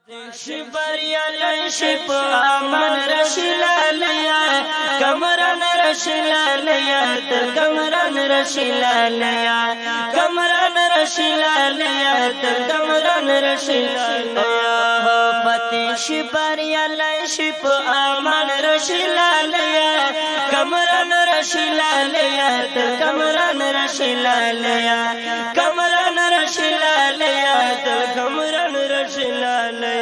شبريا شب من رشلاليا كمران رشلاليا كمران رشلاليا كمران رشلاليا كمران رشلاليا فتح شبريا شب من رشلاليا كمران رشلاليا كمران رشلاليا كمران رشلاليا كمران رشلاليا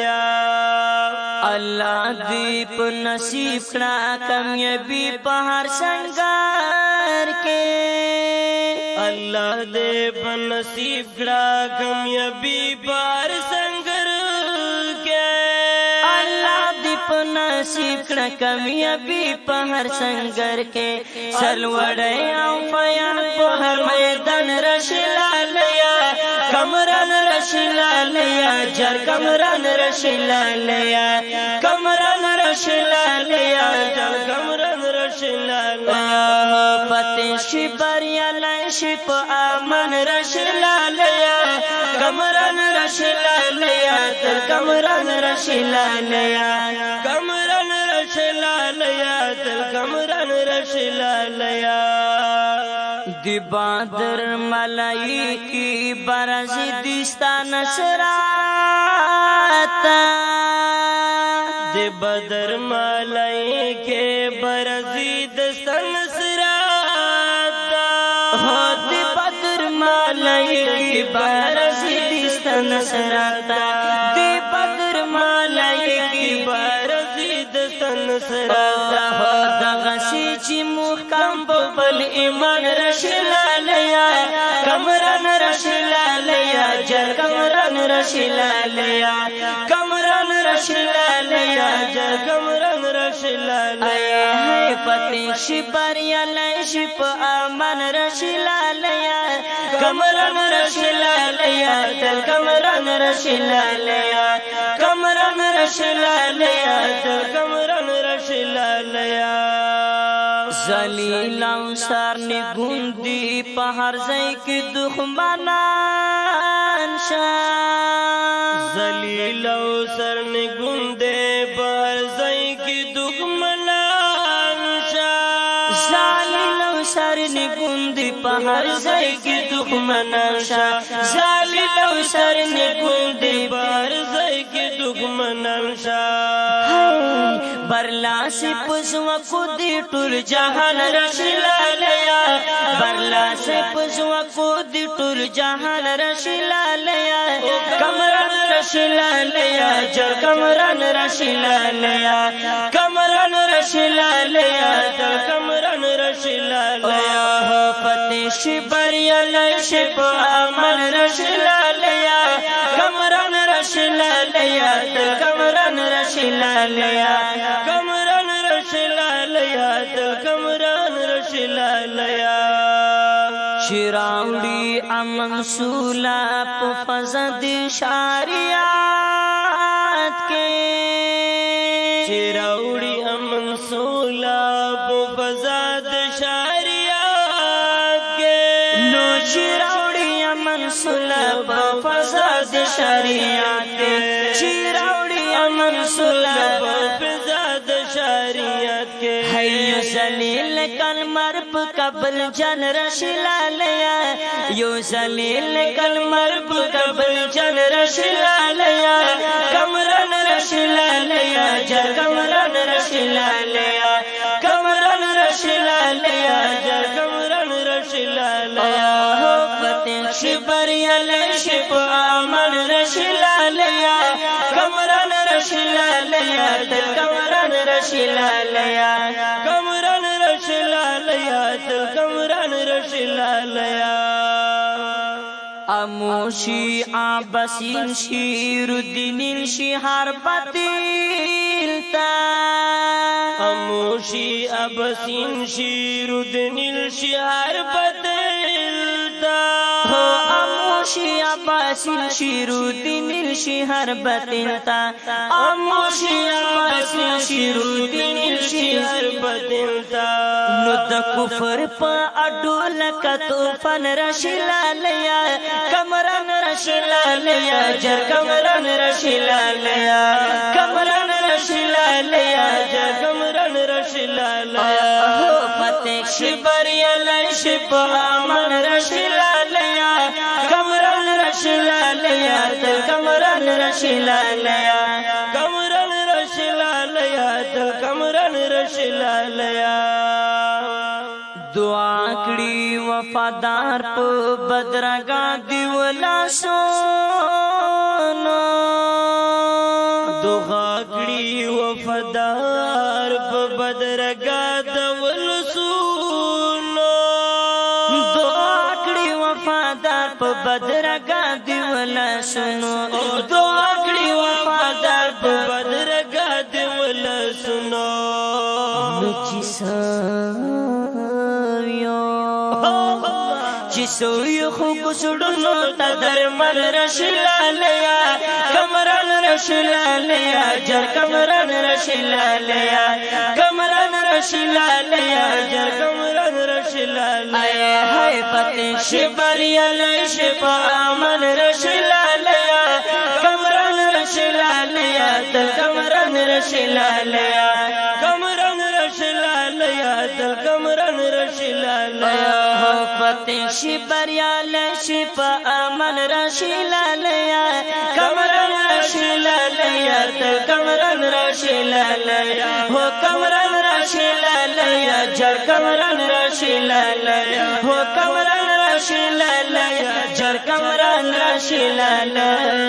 اللہ دی په نصیب کړه کامیابی په هر سنگار کې اللہ دې په نصیب کړه کامیابی په هر سنگار کې اللہ دې په نصیب کړه کامیابی په هر سنگار کې سلوړې او پیان په هر میدان رشلالیا کمران رشلالیا جر کمران رشلالیا کمران رشلالیا جر کمران رشلالیا فتح شبریا شپ آمن رشلالیا کمران رشلالیا جر کمران رشلالیا کمران رشلالیا جر کمران رشلالیا دی بادر ملائکی برزی دستا نصراتا دی بدر ملائکی برزی دستا نصراتا دی بدر ملائکی برزی دستا نصراتا دی بدر ملائکی برزی دستا نصراتا دغسی چی محکم ببل ایمان رشلالیا کمران رشلالیا جر کمران رشلالیا کمران رشلالیا جر کمران رشلالیا فتح شبریا شپ آمن رشلالیا کمران رشلالیا جر کمران رشلالیا کمران رشلالیا جر کمران رشلالیا ذلیل او سر نگوندی په هر ځای کې دښمنان شا ذلیل او سر نگوندی په هر ځای کې دښمنان شا ذلیل او سر نگوندی په هر ځای کې دښمنان شا ذلیل او سر نگوندی په هر ځای کې دښمنان شا برلا سے پزوا کو دی ټول جهان رشلالیا برلا سے پزوا کو دی ټول جهان رشلالیا کمران رشلالیا جر کمران رشلالیا کمران رشلالیا جر کمران رشلالیا فتح شبریا شپ آمن رشلالیا کمران رشلالیا جر کمران رشلالیا کمران رشلالیا دل کمران رشلالیا شراوڑی امن سولا پو فضد شاریات کے شراوڑی امن سولا پو فضد شاریات کے نو شراوڑی امن سولا پو فضد شاریات کے شراوڑی امن سولا پو فضد شریعت کے ہے ذلیل کلمر پہ قبل جن رشلالیا یو ذلیل کلمر پہ قبل جن رشلالیا کمران رشلالیا جر کمران رشلالیا کمران رشلالیا جر کمران رشلالیا فتح شبریا شپ آمن رشلالیا کمران رشلالیا دل کمران رشلالیا کمران رشلالیا دل کمران رشلالیا اموشی عباسین شیر الدین شهر بدلتا اموشی عباسین شیر الدین شهر بدلتا اموشی عباسین شیر الدین شهر بدلتا اموشی عباسین شیر الدین شهر بدلتا نو د کفر په اډو لکه طوفان رشلالیا کمران رشلالیا جر کمران رشلالیا شبریا لش په امن رشلالیا کمران رشلالیا تل کمران رشلالیا کمران رشلالیا تل کمران رشلالیا دعا کړي وفادار په بدرګا دی ولا سونو دعا کړي وفادار په بدرګا د ولسونو دعا کړي وفادار په بدرګا دی ولا سونو دعا کړي وفادار په بدرګا دی ولا سونو سوی خو کسڑنو تا درمل رشلالیا کمران رشلالیا جر کمران رشلالیا کمران رشلالیا جر کمران رشلالیا اے ہائے فتح شبریا لش پا آمن رشلالیا کمران رشلالیا تل کمران رشلالیا کمران رشلالیا تل کمران رشلالیا فتح شبریا لش پا آمن رشلالیا کمران رشلالیا تل کمران رشلالیا ہو کمران رشلالیا جر کمران رشلالیا ہو کمران رشلالیا جر کمران رشلالیا